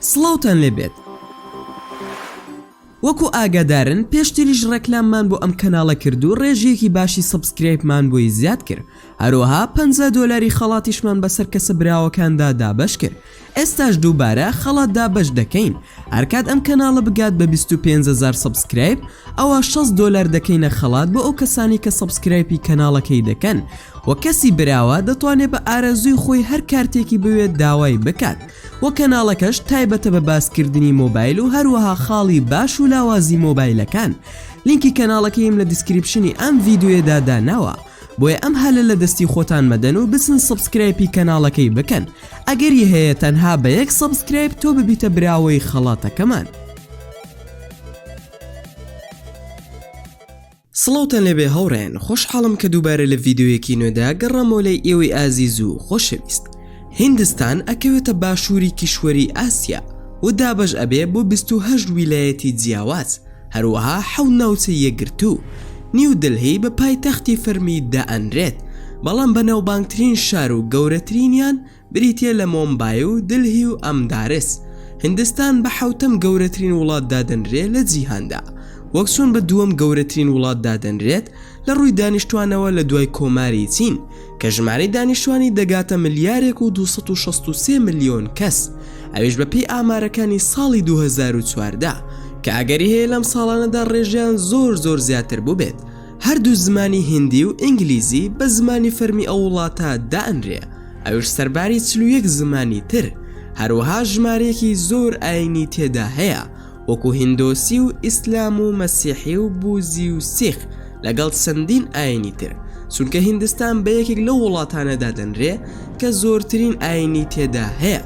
سڵاوتان لێبێت. وەکو ئاگادارن پێشتریش ڕێکلاممان بۆ ئەم کەناڵە کرد و ڕێژەیەکی باشی سبسکرایبمان بۆی زیاد کرد. هەروەها $50 خەڵاتیشمان بەسەر کەسە براوەکاندا دابەش کرد. ئێستاش دووبارە خەڵات دابەش دەکەین. هەرکات ئەم کەناڵە بگات بە 25,000 سبسکرایب ئەوە $6 دەکەینە خەڵات بۆ ئەو کەسانی کە سبسکرایبی کەناڵەکەی دەکەن و کەسی براوە دەتوانێت بە ئارەزوی خۆی هەر کارتێکی بوێت داوای بکات. و کەناڵەکەش تایبەتە بە باسکردنی مۆبایل و هەروەها خاڵی باش و لاوازی مۆبایلەکان. لینکی کەناڵەکەیم لە دیسکریپشنی ئەم ڤیدیۆیەدا داناوە. بۆیە ئەم هەلە لە دەستی خۆتان مەدەن و بچن سبسکرایبی کەناڵەکەی بکەن. ئەگەری هەیە تەنها بە 1 سبسکرایب تۆ ببیتە براوەی خەڵاتەکەمان. سڵاوتان لێبێ هەوڕێن، خۆشحاڵم کە دووبارە لە ڤیدیۆیەکی نوێدا گەڕامەوە لای ئێوەی ئازیز و خۆشەویست. هیندستان ئەکەوێتە باشووری کیشوەری ئاسیا و دابەش ئەبێ بۆ 28 ویلایەتی جیاواز، هەروەها 7 ناوچەی یەکگرتوو. نیو دلهی بە پایتەختی فەرمی دائەنرێت، بەڵام بە ناوبانگترین شار و گەورەترینیان بریتیە لە مۆمبای و دلهی و ئەمدارس. هیندستان بە 7ەم گەورەترین وڵات دادەنرێت لە جیهاندا، وەک چۆن بە 2ەم گەورەترین وڵات دادەنرێت لە ڕووی دانیشتوانەوە لە دوای کۆماری چین کە ژمارەی دانیشتوانی دەگاتە 1,263 ملیۆن کەس، ئەویش بەپێی ئامارەکانی ساڵی 2014 کە ئەگەری هەیە لەم ساڵانەدا ڕێژیان زۆر زیاتر بوو بێت. هەردوو زمانی هیندی و ئینگلیزی بە زمانی فەرمی ئەو وڵاتە دائەنرێ، ئەویش سەرباری 41 زمانی تر. هەروەها ژمارەیەکی زۆر ئاینی تێدا هەیە، وەکو هیندۆسی و ئیسلام و مەسیحی و بوزی و سیخ لەگەڵ چەندین ئاینی تر، چونکە هیندستان بە یەکێک لەو وڵاتانەدا دەنرێ کە زۆرترین ئاینی تێدا هەیە.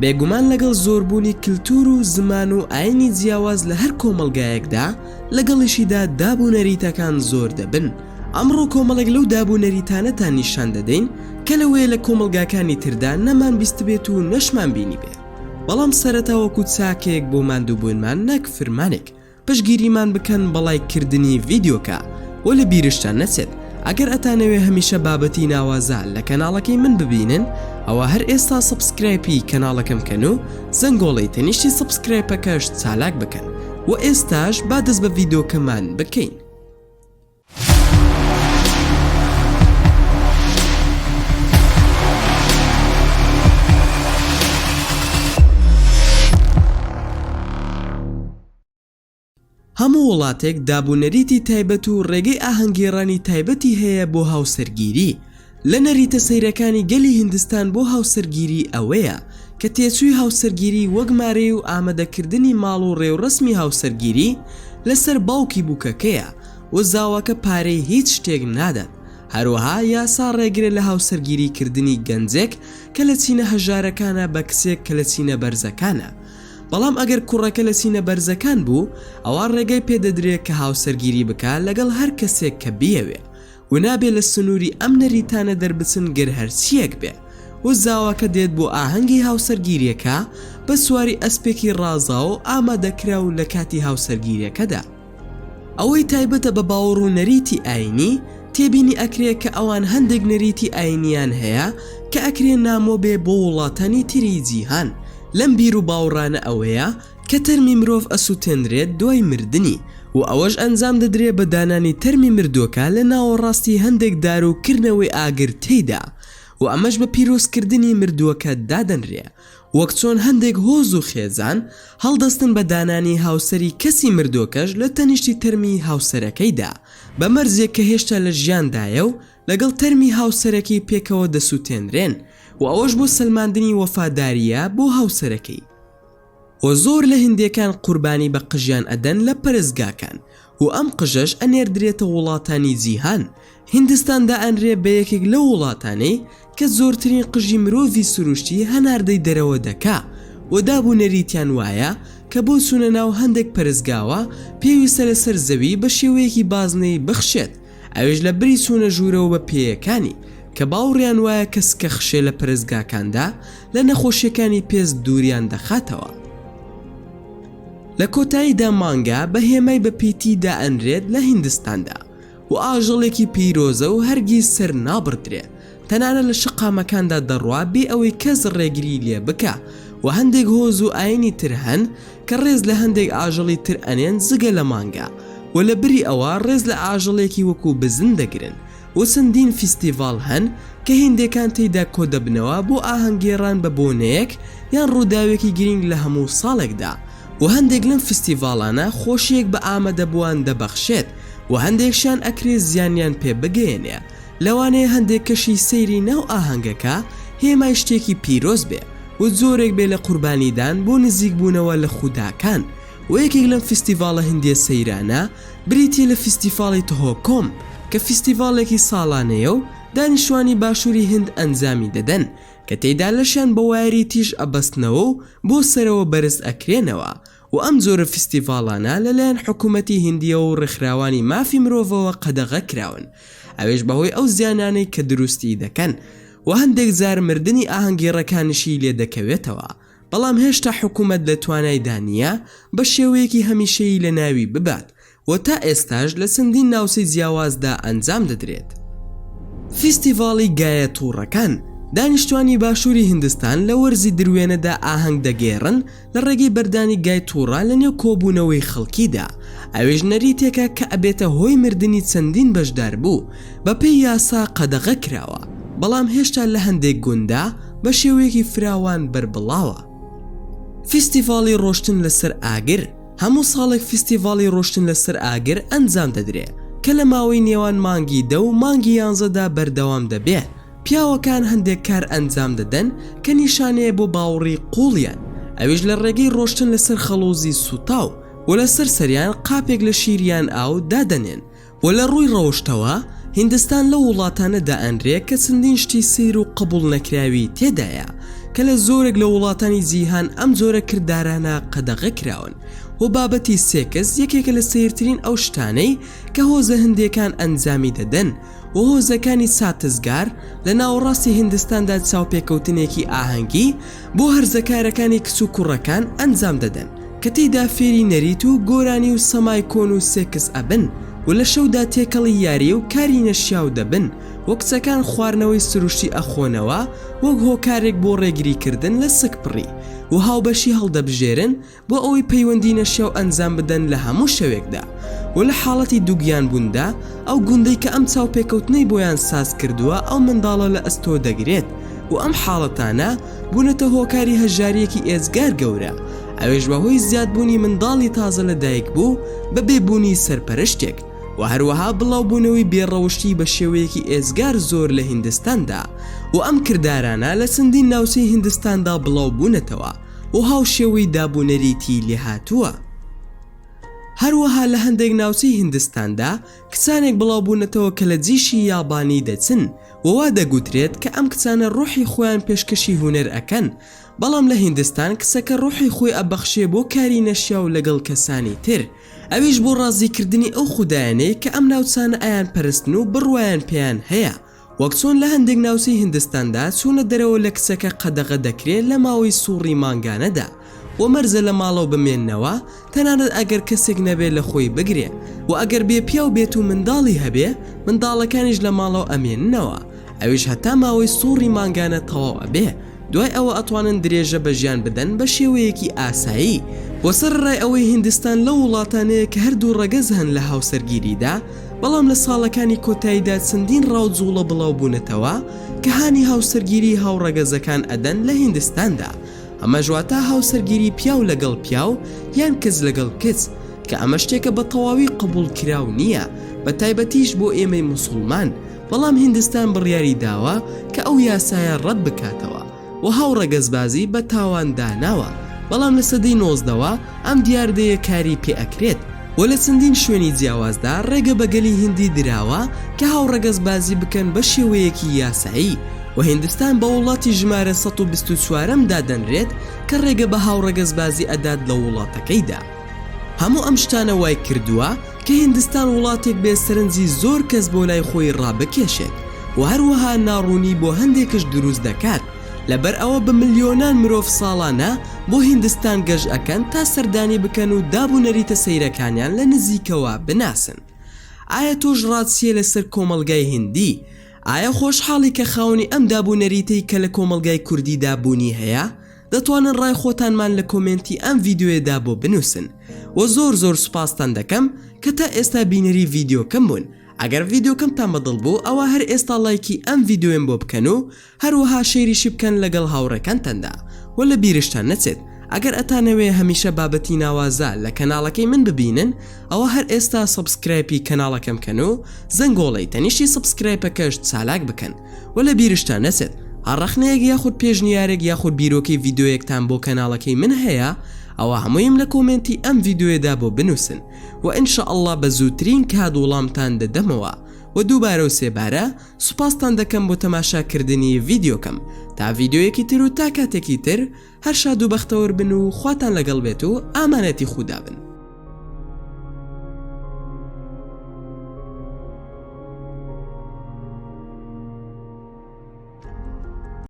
بێگومان لەگەڵ زۆربوونی کللتور و زمان و ئاینی جیاواز لە هەر کۆمەلگایەکدا لەگەڵیشیدا دابوونەریتەکان زۆر دەبن. ئەمڕۆ کۆمەڵێک لەو دابوونەریتانەتان نیشان دەدەین کە لەوەیە لە کۆمەلگاکانی تردا نەمان بیست بێت و نەشمان بینی بێ، بەڵام سەرەتا وەکو چاکێک بۆ ماندووبوونمان نەک فرمانێک پشگیریمان بکەن بەڵای کردنی ڤیدیۆکە و لە بیرشتان نەچێت. ئەگەر ئەتانەوێ هەمیشە بابەتی ناوازە لە کەناڵەکەی من ببینن ئەوە هەر ئێستا سبسکرایبی کەناڵەکەم کەن و زەنگۆڵی تەنیشتی سبسکرایبەکەش چالاک بکەن و ئێستاش با دەست بە ڤیدیۆکەمان بکەین. هەموو وڵاتێک دابوونەریتی تایبەت و ڕێگەی ئاهەنگگێڕانی تایبەتی هەیە بۆ هاوسەرگیری. لە نەریتە سەیرەکانی گەلی هیندستان بۆ هاوسەرگیری ئەوەیە کە تێچووی هاوسەرگیری وەگمارەی و ئامادەکردنی ماڵ و ڕێوڕسمی هاوسەرگیری لەسەر باوکی بووکەکەیە و زاواکە پارەی هیچ شتێک نادات. هەروەها یاسا ڕێگرە لە هاوسەرگیریکردنی گەنجێک کە لە چینە هەژارەکانە بە کسێک کە لە چینە بەرزەکانە. بەڵام ئەگەر کوڕەکە لە چینە بەرزەکان بوو ئەوە ڕێگەی پێدەدرێت کە هاوسەرگیری بکات لەگەڵ هەر کەسێک کە بیەوێ و نابێت لە سنووری ئەم نەریتانە دەربچن گەر هەرچیەک بێ و زاواکە دێت بۆ ئاهەنگی هاوسەرگیریەکە بە سواری ئەسپێکی ڕازا و ئامادەکرا و لە کاتی هاوسەرگیریەکەدا. ئەوەی تایبەتە بە باوەڕ و نەریتی ئاینی تێبینی ئەکرێت کە ئەوان هەندێک نەریتی ئاینیان هەیە کە ئەکرێن نامۆ بێ بۆ وڵاتانی تری جیهان. لەم بیر و باوەڕانە ئەوەیە کە تەرمی مرۆڤ ئەسووتێنرێت دوای مردنی و ئەوەش ئەنجام دەدرێت بە دانانی تەرمی مردووەکە لە ناوەڕاستی هەندێک دار و کردنەوەی ئاگر تێیدا و ئەمەش بە پیرۆزکردنی مردووەکە دادەنرێ، وەک چۆن هەندێک هۆز و خێزان هەڵدەستن بە دانانی هاوسەری کەسی مردووەکەش لە تەنیشتی تەرمی هاوسەرەکەیدا بە مەرزێک کە هێشتا لە ژیاندایە و لەگەڵ تەرمی هاوسەرەکەی پێکەوە دەسووتێنرێن و ئەوەش بۆ سلماندنی وەفاداریە بۆ هاوسەرەکەی. و زۆر لە هیندیەکان قوربانی بە قژیان ئەدەن لە پەرستگاکان و ئەم قژەش ئەنێردرێتە وڵاتانی جیهان. هیندستاندا ئەنرێ بە یەکێک لە وڵاتانەی کە زۆرترین قژی مرۆڤی سروشتی هەناردەی دەرەوە دەکا و دابوونەریتیان وایە کە بۆ چوونە ناو هەندێک پەرستگاوە پێویستە لەسەر زەوی بە شێوەیەکی بازنەی بخشێت، ئەوێش لە بری چوونە ژوورەوە بە پێیەکانی کە باوڕیان وایە کەس کە خشێ لە پەرستگاکاندا لە نەخۆشیەکانی پێست دووریان دەخاتەوە. لە کۆتاییدا مانگا بە هێمای بە پیتی دائەنرێت لە هیندستاندا و ئاژەڵێکی پیرۆزە و هەرگیز سەر نابڕدرێت، تەنانە لە شقامەکاندا دەڕوا بێ ئەوەی کەس ڕێگری لێ بکە و هەندێک هۆز و ئاینی تر هەن کە ڕێز لە هەندێک ئاژەڵی تر ئەنێن جگە لە مانگە و لە بری ئەوە ڕێز لە ئاژەڵێکی وەکو بزن دەگرن و چەندین فیستیڤاڵ هەن کە هێندەکان تێیدا کۆ دەبنەوە بۆ ئاهەنگگێڕان بە بۆنەیەک یان ڕووداوێکی گرنگ لە هەموو ساڵێکدا و هەندێک لەم فیستیڤاڵانە خۆشیەک بە ئامادەبووان دەبەخشێت و هەندێکشان ئەکرێ زیانیان پێ بگەێنێ لەوانەیە هەندێک کەشی سەیری ناو ئاهەنگەکە هێمای شتێکی پیرۆز بێ و زۆرێک بێ لە قوربانیدان بۆ نزیک بوونەوە لە خوداکان و یەکێک لەم فیستیڤاڵە هندیە سەیرانە بریتیە لە فیستیڤاڵی تۆهۆکۆم کە فیستیڤاڵێکی ساڵانەیە و دانیشتوانی باشووری هند ئەنجامی دەدەن کە تێیدا لەشیان بە وایری تیژ ئەبەستنەوە و بۆ سەرەوە بەرز ئەکرێنەوە و ئەم جۆرە فیستیڤاڵانە لەلایەن حکوومەتی هندیە و ڕێکخراوانی مافی مرۆڤەوە قەدەغە کراون ئەوێش بەهۆی ئەو زیانانەی کە دروستی دەکەن و هەندێک جار مردنی ئاهەنگگێڕەکانیشی لێ دەکەوێتەوە بەڵام هێشتا حکوومەت لە توانایدا نییە بە شێوەیەکی هەمیشەیی لە ناوی ببات و تا ئێستاش لە چەندین ناوچەی جیاوازدا ئەنجام دەدرێت. فیستیڤاڵی گایە تووڕەکان دانیشتوانی باشووری هندستان لە وەرزی دروێنەدا ئاهەنگ دەگێڕن لە ڕێگەی بەردانی گای تووڕە لە نێو کۆبوونەوەی خەڵکیدا ئەوێژ نەریتێکە کە ئەبێتە هۆی مردنی چەندین بەشدار بوو بە پێی یاسا قەدەغە کراوە بەڵام هێشتا لە هەندێک گوندا بە شێوەیەکی فراوان بەربڵاوە. فیستیڤاڵی ڕۆشتن لەسەر ئاگر هەموو ساڵێک فیستیڤاڵی ڕۆشتن لەسەر ئاگر ئەنجام دەدرێت کە لە ماوەی نێوان مانگی 10 و مانگی 11دا بەردەوام دەبێت. پیاوەکان هەندێک کار ئەنجام دەدەن کە نیشانەیە بۆ باوەڕی قوڵیان ئەویش لە ڕێگەی ڕۆشتن لەسەر خەڵۆزی سوتاو و لەسەر سەریان قاپێک لە شیریان ئاو دادەنێن و لە ڕووی ڕەوشتەوە هیندستان لە وڵاتانەدا ئەنرێت کە چەندین شتی سیر و قبول نەکراوی تێدایە کە لە زۆرێک لە وڵاتانی جیهان ئەم جۆرە کردارانە قەدەغە کراون و بابەتی سێکس یەکێکە لە سیرترین ئەو شتانەی کە هۆزە هەندێکان ئەنجامی دەدەن و هۆزەکانی ساتزگار لە ناوەڕاستی هیندستاندا چاوپێکەوتنێکی ئاهەنگی بۆ هەرزەکارەکانی کچ و کوڕەکان ئەنجام دەدەن کە تێیدا فێری نەریت و گۆرانی و سەمای کۆن و سێکس ئەبن و لە شەودا تێکەڵی یاری و کاری نەشیاو دەبن و کچەکان خواردنەوەی سروشتی ئەخۆنەوە وەک هۆکارێک بۆ ڕێگریکردن لە سکپڕی و هاوبەشی هەڵدەبژێرن بۆ ئەوەی پەیوەندی نەشیاو ئەنجام بدەن لە هەموو شەوێکدا و لە حاڵەتی دووگیان بووندا ئەو گوندەی کە ئەم چاوپێکەوتنەی بۆیان ساز کردووە ئەو منداڵە لە ئەستۆ دەگرێت و ئەم حاڵەتانە بوونەتە هۆکاری هەژاریەکی ئێزگار گەورە ئەوێش بەهۆی زیادبوونی منداڵی تازە لەدایک بوو بە بێبوونی سەرپەرشتێک و هەروەها بڵاوبوونەوەی بێڕەوشتی بە شێوەیەکی ئێزگار زۆر لە هیندستاندا و ئەم کردارانە لە چەندین ناوچەی هیندستاندا بڵاوبوونەتەوە و هاو شێوەی دابوونەریتی لێهاتووە. هەروەها لە هەندێک ناوچەی هیندستاندا کچانێک بڵاوبوونەتەوە کە لە جیشی یابانی دەچن ووا دەگوترێت کە ئەم کچانە ڕۆحی خۆیان پێشکەشی هونەر ئەکەن بەڵام لە هیندستان کچەکە ڕۆحی خۆی ئەبەخشێ بۆ کاری نەشیاو لەگەڵ کەسانی تر ئەویش بۆ ڕازیکردنی ئەو خودایانەی کە ئەم ناوچانە ئایان پەرستن و بڕوایان پێیان هەیە وەک چۆن لە هەندێک ناوچەی هیندستاندا چوونە دەرەوە لە کچەکە قەدەغە دەکرێت لە ماوەی سووڕی مانگانەدا و مەرزە لە ماڵەوە بمێننەوە تەنانەت ئەگەر کەسێک نەبێت لە خۆی بگرێ و ئەگەر بێ پیا و بێت و منداڵی هەبێ منداڵەکانیش لە ماڵەوە ئەمێننەوە ئەویش هەتا ماوەی سووڕی مانگانە تەواو ئەبێ دوای ئەوە ئەتوانن درێژە بە ژیان بدەن بە شێوەیەکی ئاسایی بۆ سەرڕای ئەوەی هیندستان لە وڵاتانەیە کە هەردوو ڕەگەز هەن لە هاوسەرگیریدا بەڵام لە ساڵەکانی کۆتاییدا چەندین ڕاوجوڵە بڵاوبوونەتەوە کە هانی هاوسەرگیری هاوڕەگەزەکان ئەدەن لە هیندستاندا ئەمە ژواتە هاوسەرگیری پیا و لەگەڵ پیاو یان کەس لەگەڵ کچ کە ئەمە شتێکە بە تەواوی قبول کراو نییە بە تایبەتیش بۆ ئێمەی موسڵمان بەڵام هیندستان بڕیاری داوە کە ئەو یاسایە ڕەت بکاتەوە و هاوڕەگەزبازی بە تاوان داناوە بەڵام لە سەدەی 19ەوە ئەم دیاردەیە کاری پێ ئەکرێت و لە چەندین شوێنی جیاوازدا ڕێگە بەگەلی هیندی دراوە کە هاوڕەگەزبازی بکەن بە شێوەیەکی یاسایی و هیندستان بە وڵاتی ژمارە 124م دادەنرێت کە ڕێگە بە هاوڕەگەزبازی ئەدات لە وڵاتەکەیدا. هەموو ئەم شتانە وای کردووە کە هیندستان وڵاتێک بێ سەرنجی زۆر کەس بۆ لای خۆی ڕابکێشێت و هەروەها ناڕوونی بۆ هەندێکش دروست دەکات لەبەر ئەوە بە ملیۆنان مرۆڤ ساڵانە بۆ هیندستان گەشت ئەکەن تا سەردانی بکەن و دابوونەریتە سەیرەکانیان لە نزیکەوە بناسن. ئایا تۆش ڕاتچیە لەسەر کۆمەڵگای هیندی؟ ئایا خۆشحاڵی کە خاوەنی ئەم دابوونەریتەی کە لە کۆمەڵگای کوردیدا بوونی هەیە؟ دەتوانن ڕای خۆتانمان لە کۆمنتی ئەم ڤیدیۆیەدا بۆ بنووسن و زۆر سوپاستان دەکەم کە تا ئێستا بینەری ڤیدیۆکەم بوون. ئەگەر ڤیدیۆکەمتان بەدڵ بوو ئەوە هەر ئێستا لایکی ئەم ڤیدیۆم بۆ بکەن و هەروەها شێریشی بکەن لەگەڵ هاوڕێکانتاندا و لە بیرشتان نەچێت ئەگەر ئەتانەوێ هەمیشە بابەتی ناوازە لە کەناڵەکەی من ببینن ئەوە هەر ئێستا سبسکرایبی کەناڵەکەم بکەن و زەنگۆڵەی تەنیشتی سبسکرایبەکەش چالاک بکەن و لە بیرشتان نەچێت هەڕەخنەیەک یاخود پێشنیارێک یاخود بیرۆکەی ڤیدیۆیەکتان بۆ کەناڵەکەی من هەیە ئەوە هەموویم لە کۆمنتی ئەم ڤیدیۆیەدا بۆ بنووسن و ئینشاءالله بە زووترین کات وڵامتان دەدەمەوە و دووبارە و سێبارە سوپاستان دەکەم بۆ تەماشاکردنی ڤیدیۆکەم تا ڤیدیۆیەکی تر و تا کاتێکی تر هەر شاد و بەختەوەر بن و خواتان لەگەڵ بێت و ئامانەتی خودا بن.